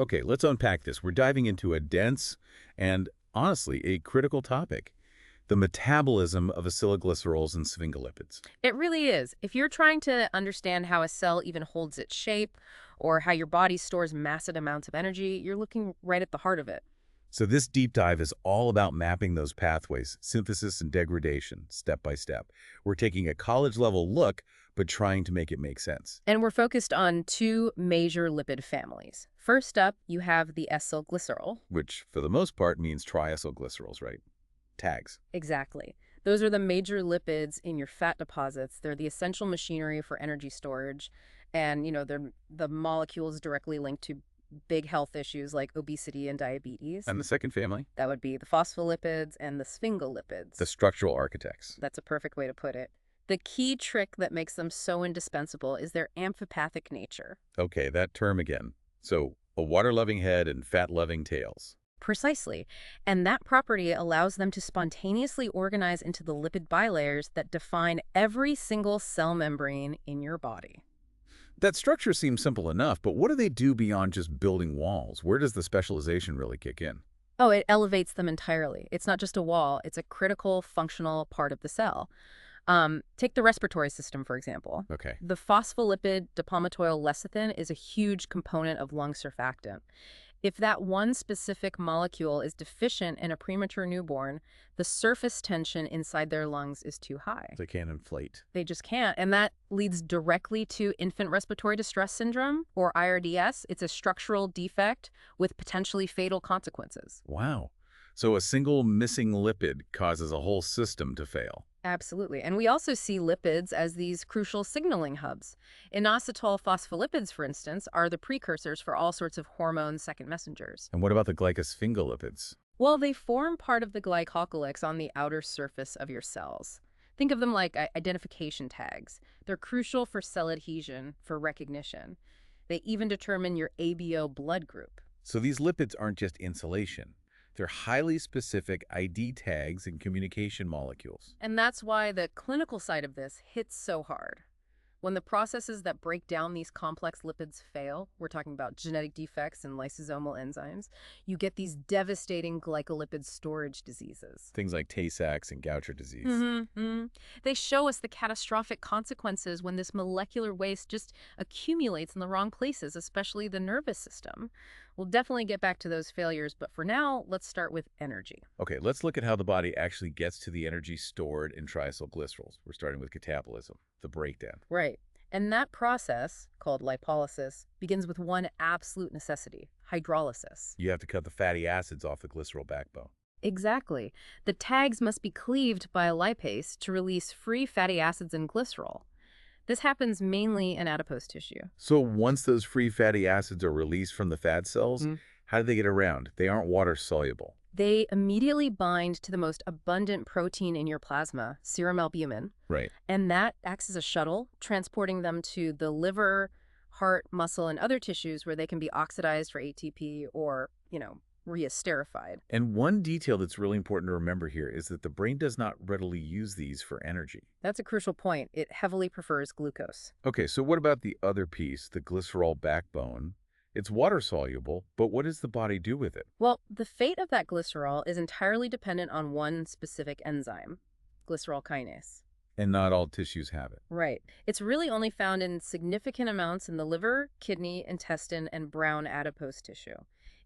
Okay, let's unpack this. We're diving into a dense and, honestly, a critical topic, the metabolism of acylglycerols and sphingolipids. It really is. If you're trying to understand how a cell even holds its shape or how your body stores massive amounts of energy, you're looking right at the heart of it. So this deep dive is all about mapping those pathways, synthesis and degradation, step by step. We're taking a college-level look, but trying to make it make sense. And we're focused on two major lipid families. First up, you have the acylglycerol. Which, for the most part, means triacylglycerols, right? Tags. Exactly. Those are the major lipids in your fat deposits. They're the essential machinery for energy storage. And, they're the molecules directly linked to big health issues like obesity and diabetes. And the second family? That would be the phospholipids and the sphingolipids. The structural architects. That's a perfect way to put it. The key trick that makes them so indispensable is their amphipathic nature. Okay, that term again. So, a water-loving head and fat-loving tails. Precisely. And that property allows them to spontaneously organize into the lipid bilayers that define every single cell membrane in your body. That structure seems simple enough, but what do they do beyond just building walls? Where does the specialization really kick in? Oh, it elevates them entirely. It's not just a wall, it's a critical functional part of the cell. Take the respiratory system, for example. Okay. The phospholipid dipalmitoyl lecithin is a huge component of lung surfactant. If that one specific molecule is deficient in a premature newborn, the surface tension inside their lungs is too high. They can't inflate. They just can't. And that leads directly to infant respiratory distress syndrome, or IRDS. It's a structural defect with potentially fatal consequences. Wow. So a single missing lipid causes a whole system to fail. Absolutely. And we also see lipids as these crucial signaling hubs. Inositol phospholipids, for instance, are the precursors for all sorts of hormone second messengers. And what about the glycosphingolipids? Well, they form part of the glycolytics on the outer surface of your cells. Think of them like identification tags. They're crucial for cell adhesion, for recognition. They even determine your ABO blood group. So these lipids aren't just insulation. They're highly specific ID tags and communication molecules. And that's why the clinical side of this hits so hard. When the processes that break down these complex lipids fail, we're talking about genetic defects and lysosomal enzymes, you get these devastating glycolipid storage diseases. Things like Tay-Sachs and Gaucher disease. They show us the catastrophic consequences when this molecular waste just accumulates in the wrong places, especially the nervous system. We'll definitely get back to those failures, but for now, let's start with energy. Okay, let's look at how the body actually gets to the energy stored in triacylglycerols. We're starting with catabolism, the breakdown. Right. And that process, called lipolysis, begins with one absolute necessity: hydrolysis. You have to cut the fatty acids off the glycerol backbone. Exactly. The tags must be cleaved by a lipase to release free fatty acids and glycerol. This happens mainly in adipose tissue. So once those free fatty acids are released from the fat cells, how do they get around? They aren't water soluble. They immediately bind to the most abundant protein in your plasma, serum albumin. Right. And that acts as a shuttle, transporting them to the liver, heart, muscle, and other tissues where they can be oxidized for ATP or, reesterified. And one detail that's really important to remember here is that the brain does not readily use these for energy. That's a crucial point. It heavily prefers glucose. Okay, so what about the other piece, the glycerol backbone? It's water soluble, but what does the body do with it? Well, the fate of that glycerol is entirely dependent on one specific enzyme, glycerol kinase. And not all tissues have it. Right. It's really only found in significant amounts in the liver, kidney, intestine, and brown adipose tissue.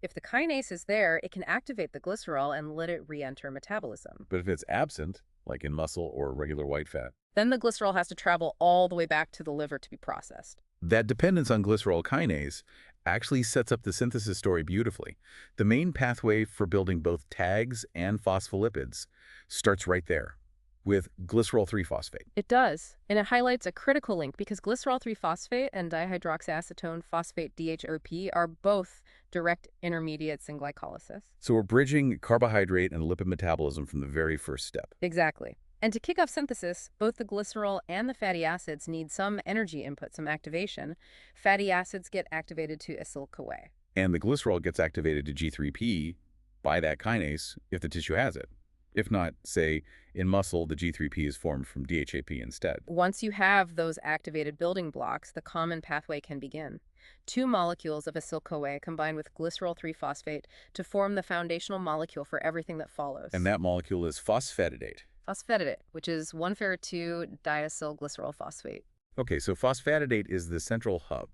If the kinase is there, it can activate the glycerol and let it re-enter metabolism. But if it's absent, like in muscle or regular white fat, then the glycerol has to travel all the way back to the liver to be processed. that dependence on glycerol kinase actually sets up the synthesis story beautifully. The main pathway for building both tags and phospholipids starts right there, with glycerol 3-phosphate. It does, and it highlights a critical link because glycerol 3-phosphate and dihydroxyacetone phosphate DHOP are both direct intermediates in glycolysis. So we're bridging carbohydrate and lipid metabolism from the very first step. Exactly. And to kick off synthesis, both the glycerol and the fatty acids need some energy input, some activation. Fatty acids get activated to acyl-CoA. And the glycerol gets activated to G3P by that kinase if the tissue has it. If not, say, in muscle, the G3P is formed from DHAP instead. Once you have those activated building blocks, the common pathway can begin. Two molecules of acyl-CoA combine with glycerol 3-phosphate to form the foundational molecule for everything that follows. And that molecule is phosphatidate. Phosphatidate, which is 1,2-diacylglycerol phosphate. Okay, so phosphatidate is the central hub,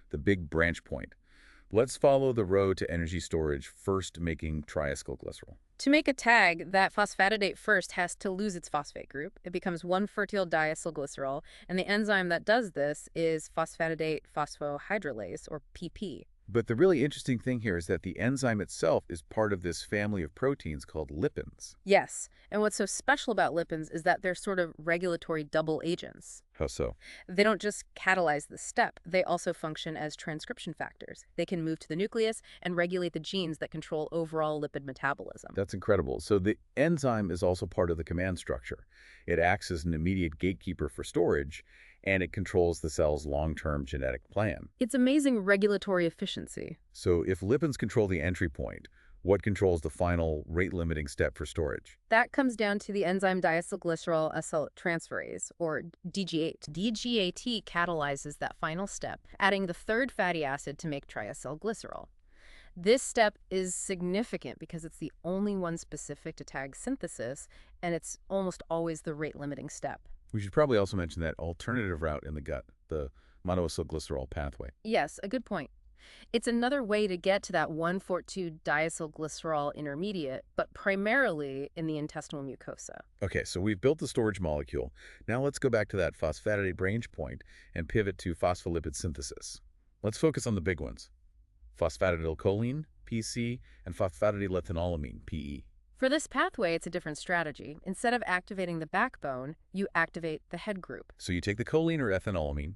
the big branch point. Let's follow the road to energy storage, first making triacylglycerol. To make a tag, that phosphatidate first has to lose its phosphate group. It becomes 1,4-diacylglycerol, and the enzyme that does this is phosphatidate phosphohydrolase, or PP. But the really interesting thing here is that the enzyme itself is part of this family of proteins called lipins. Yes, and what's so special about lipins is that they're sort of regulatory double agents. How so? They don't just catalyze the step, they also function as transcription factors. They can move to the nucleus and regulate the genes that control overall lipid metabolism. That's incredible. So the enzyme is also part of the command structure. It acts as an immediate gatekeeper for storage, and it controls the cell's long-term genetic plan. It's amazing regulatory efficiency. So if lipins control the entry point, what controls the final rate-limiting step for storage? That comes down to the enzyme diacylglycerol acyltransferase, or DGAT. DGAT catalyzes that final step, adding the third fatty acid to make triacylglycerol. This step is significant because it's the only one specific to tag synthesis, and it's almost always the rate-limiting step. We should probably also mention that alternative route in the gut, the monoacylglycerol pathway. Yes, a good point. It's another way to get to that 1,4,2-diacylglycerol intermediate, but primarily in the intestinal mucosa. Okay, so we've built the storage molecule. Now let's go back to that phosphatidate branch point and pivot to phospholipid synthesis. Let's focus on the big ones: phosphatidylcholine, PC, and phosphatidylethanolamine, PE. For this pathway, it's a different strategy. Instead of activating the backbone, you activate the head group. So you take the choline or ethanolamine,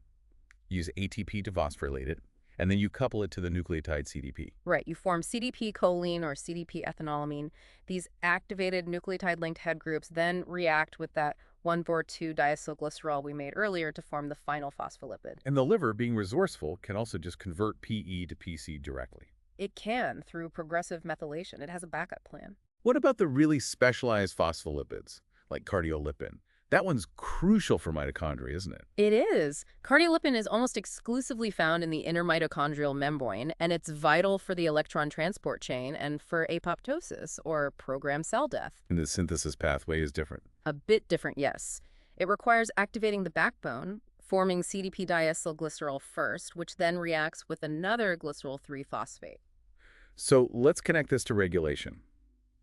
use ATP to phosphorylate it, and then you couple it to the nucleotide CDP. Right, you form CDP choline or CDP ethanolamine. These activated nucleotide-linked head groups then react with that 1,4,2-diacylglycerol we made earlier to form the final phospholipid. And the liver, being resourceful, can also just convert PE to PC directly. It can, through progressive methylation. It has a backup plan. What about the really specialized phospholipids, like cardiolipin? That one's crucial for mitochondria, isn't it? It is. Cardiolipin is almost exclusively found in the inner mitochondrial membrane, and it's vital for the electron transport chain and for apoptosis, or programmed cell death. And the synthesis pathway is different. A bit different, yes. It requires activating the backbone, forming CDP-diacylglycerol first, which then reacts with another glycerol 3-phosphate. So let's connect this to regulation.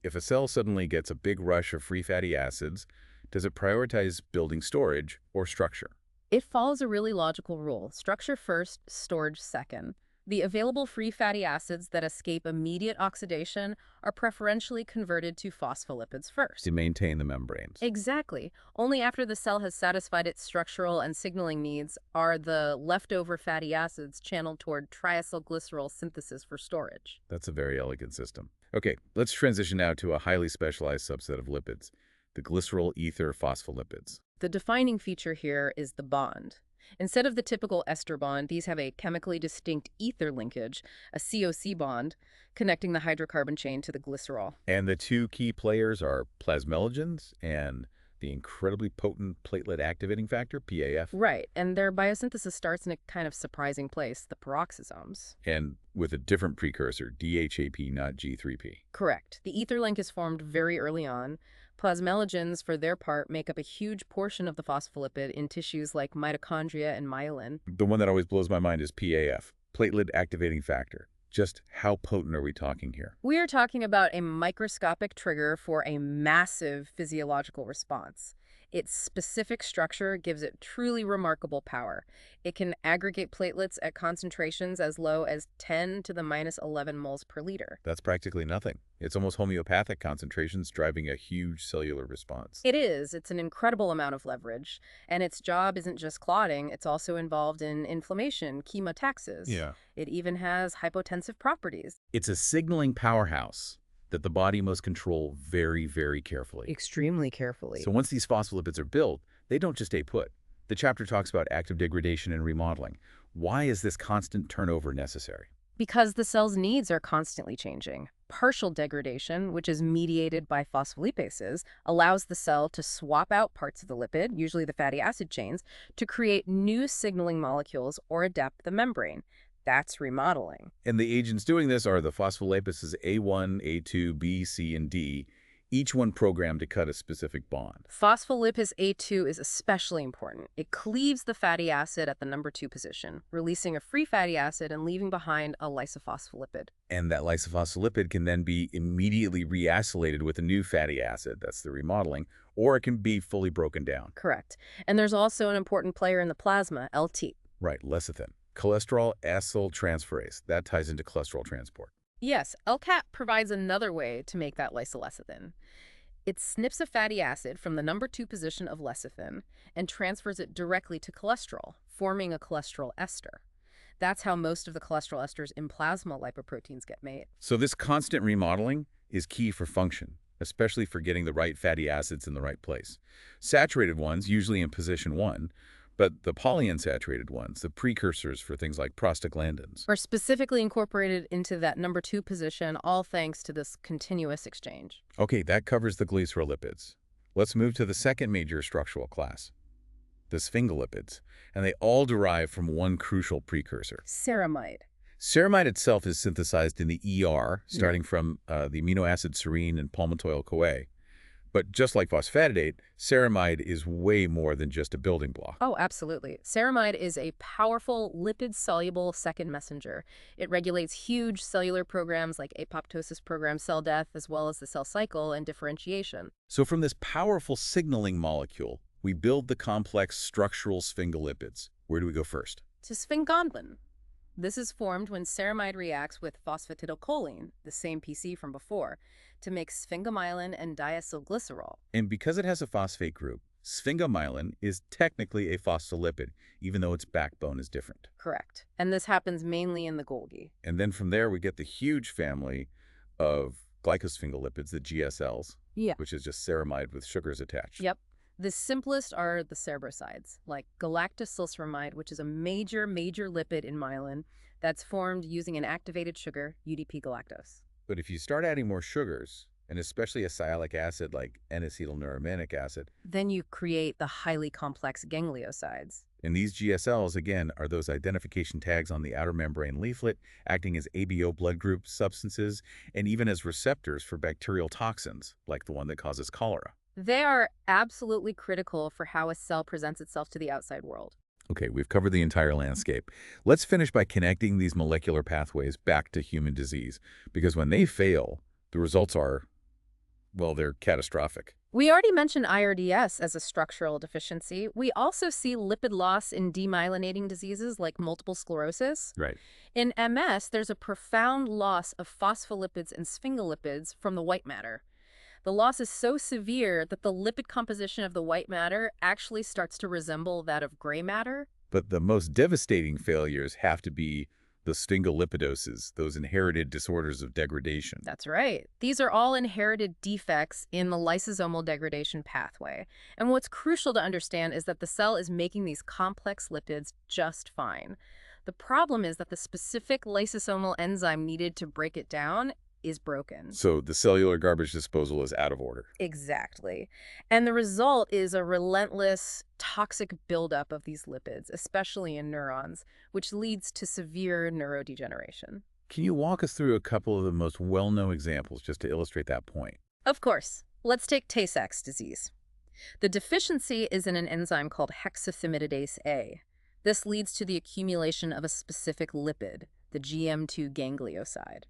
If a cell suddenly gets a big rush of free fatty acids, does it prioritize building storage or structure? It follows a really logical rule: structure first, storage second. The available free fatty acids that escape immediate oxidation are preferentially converted to phospholipids first. To maintain the membranes. Exactly. Only after the cell has satisfied its structural and signaling needs are the leftover fatty acids channeled toward triacylglycerol synthesis for storage. That's a very elegant system. Okay, let's transition now to a highly specialized subset of lipids, the glycerol ether phospholipids. The defining feature here is the bond. Instead of the typical ester bond, these have a chemically distinct ether linkage, a COC bond, connecting the hydrocarbon chain to the glycerol. And the two key players are plasmalogens and the incredibly potent platelet-activating factor, PAF. Right, and their biosynthesis starts in a kind of surprising place, the peroxisomes. And with a different precursor, DHAP, not G3P. Correct. The ether link is formed very early on. Plasmalogens, for their part, make up a huge portion of the phospholipid in tissues like mitochondria and myelin. The one that always blows my mind is PAF, platelet-activating factor. Just how potent are we talking here? We are talking about a microscopic trigger for a massive physiological response. Its specific structure gives it truly remarkable power. It can aggregate platelets at concentrations as low as 10 to the minus 11 moles per liter. That's practically nothing. It's almost homeopathic concentrations driving a huge cellular response. It is. It's an incredible amount of leverage. And its job isn't just clotting, it's also involved in inflammation, chemotaxis. Yeah. It even has hypotensive properties. It's a signaling powerhouse that the body must control very, very carefully. Extremely carefully. So once these phospholipids are built, they don't just stay put. The chapter talks about active degradation and remodeling. Why is this constant turnover necessary? Because the cell's needs are constantly changing. Partial degradation, which is mediated by phospholipases, allows the cell to swap out parts of the lipid, usually the fatty acid chains, to create new signaling molecules or adapt the membrane. That's remodeling. And the agents doing this are the phospholipases A1, A2, B, C, and D, each one programmed to cut a specific bond. Phospholipase A2 is especially important. It cleaves the fatty acid at the number 2 position, releasing a free fatty acid and leaving behind a lysophospholipid. And that lysophospholipid can then be immediately reacylated with a new fatty acid, that's the remodeling, or it can be fully broken down. Correct. And there's also an important player in the plasma, LT. Right, lecithin. Cholesterol acyltransferase. That ties into cholesterol transport. Yes, LCAT provides another way to make that lysolecithin. It snips a fatty acid from the number 2 position of lecithin and transfers it directly to cholesterol, forming a cholesterol ester. That's how most of the cholesterol esters in plasma lipoproteins get made. So this constant remodeling is key for function, especially for getting the right fatty acids in the right place. Saturated ones, usually in position 1, but the polyunsaturated ones, the precursors for things like prostaglandins, Are specifically incorporated into that number 2 position, all thanks to this continuous exchange. Okay, that covers the glycerolipids. Let's move to the second major structural class, the sphingolipids, and they all derive from one crucial precursor. Ceramide. Ceramide itself is synthesized in the ER, starting from the amino acid serine and palmitoyl-CoA. But just like phosphatidate, ceramide is way more than just a building block. Oh, absolutely. Ceramide is a powerful lipid-soluble second messenger. It regulates huge cellular programs like apoptosis program cell death, as well as the cell cycle and differentiation. So from this powerful signaling molecule, we build the complex structural sphingolipids. Where do we go first? To sphingolipin. This is formed when ceramide reacts with phosphatidylcholine, the same PC from before, to make sphingomyelin and diacylglycerol. And because it has a phosphate group, sphingomyelin is technically a phospholipid, even though its backbone is different. Correct. And this happens mainly in the Golgi. And then from there, we get the huge family of glycosphingolipids, the GSLs, Yeah. which is just ceramide with sugars attached. Yep. The simplest are the cerebrosides, like galactosylceramide, which is a major lipid in myelin that's formed using an activated sugar, UDP galactose. But if you start adding more sugars, and especially a sialic acid like N-acetylneuromanic acid, Then you create the highly complex gangliosides. and these GSLs, again, are those identification tags on the outer membrane leaflet, acting as ABO blood group substances, and even as receptors for bacterial toxins, like the one that causes cholera. They are absolutely critical for how a cell presents itself to the outside world. Okay, we've covered the entire landscape. Let's finish by connecting these molecular pathways back to human disease, because when they fail, the results are, well, they're catastrophic. We already mentioned IRDS as a structural deficiency. We also see lipid loss in demyelinating diseases like multiple sclerosis. Right. In MS, there's a profound loss of phospholipids and sphingolipids from the white matter. The loss is so severe that the lipid composition of the white matter actually starts to resemble that of gray matter. But the most devastating failures have to be the sphingolipidoses, those inherited disorders of degradation. That's right. These are all inherited defects in the lysosomal degradation pathway. And what's crucial to understand is that the cell is making these complex lipids just fine. The problem is that the specific lysosomal enzyme needed to break it down is broken. So the cellular garbage disposal is out of order. Exactly. And the result is a relentless, toxic buildup of these lipids, especially in neurons, which leads to severe neurodegeneration. Can you walk us through a couple of the most well-known examples just to illustrate that point? Of course. Let's take Tay-Sachs disease. The deficiency is in an enzyme called hexathymididase A. This leads to the accumulation of a specific lipid, the GM2 ganglioside.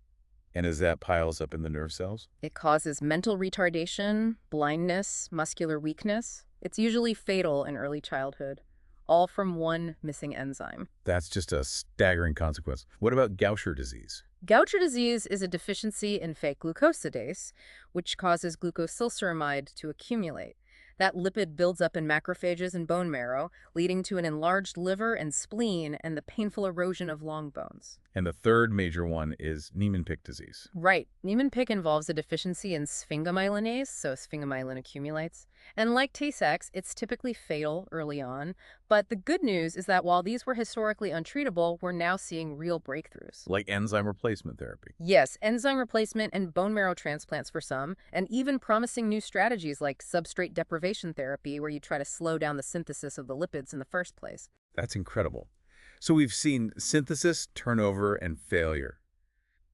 And as that piles up in the nerve cells? It causes mental retardation, blindness, muscular weakness. It's usually fatal in early childhood, all from one missing enzyme. That's just a staggering consequence. What about Gaucher disease? Gaucher disease is a deficiency in fake glucosidase, which causes glucosylceramide to accumulate. That lipid builds up in macrophages and bone marrow, leading to an enlarged liver and spleen and the painful erosion of long bones. And the third major one is Niemann-Pick disease. Right. Niemann-Pick involves a deficiency in sphingomyelinase, so sphingomyelin accumulates. And like Tay-Sachs, it's typically fatal early on. But the good news is that while these were historically untreatable, we're now seeing real breakthroughs. Like enzyme replacement therapy. Yes, enzyme replacement and bone marrow transplants for some, and even promising new strategies like substrate deprivation therapy, where you try to slow down the synthesis of the lipids in the first place. That's incredible. So we've seen synthesis, turnover, and failure.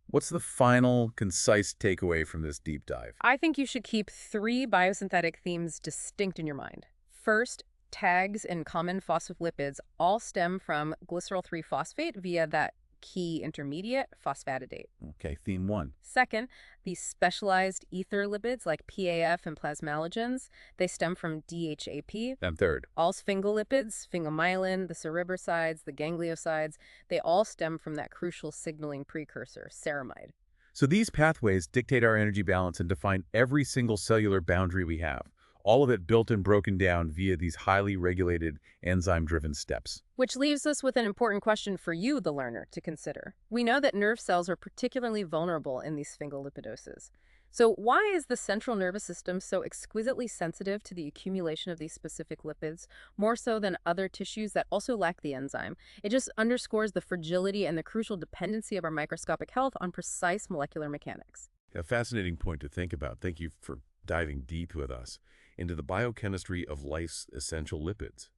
What's the final, concise takeaway from this deep dive? I think you should keep three biosynthetic themes distinct in your mind. First, tags and common phospholipids all stem from glycerol 3-phosphate via that key intermediate, phosphatidate. Okay, theme one. Second, these specialized ether lipids like PAF and plasmalogens, they stem from DHAP. And third. All sphingolipids, sphingomyelin, the cerebrosides, the gangliosides, they all stem from that crucial signaling precursor, ceramide. So these pathways dictate our energy balance and define every single cellular boundary we have, all of it built and broken down via these highly regulated enzyme-driven steps. Which leaves us with an important question for you, the learner, to consider. We know that nerve cells are particularly vulnerable in these sphingolipidoses. So why is the central nervous system so exquisitely sensitive to the accumulation of these specific lipids, more so than other tissues that also lack the enzyme? It just underscores the fragility and the crucial dependency of our microscopic health on precise molecular mechanics. A fascinating point to think about. Thank you for diving deep with us into the biochemistry of life's essential lipids.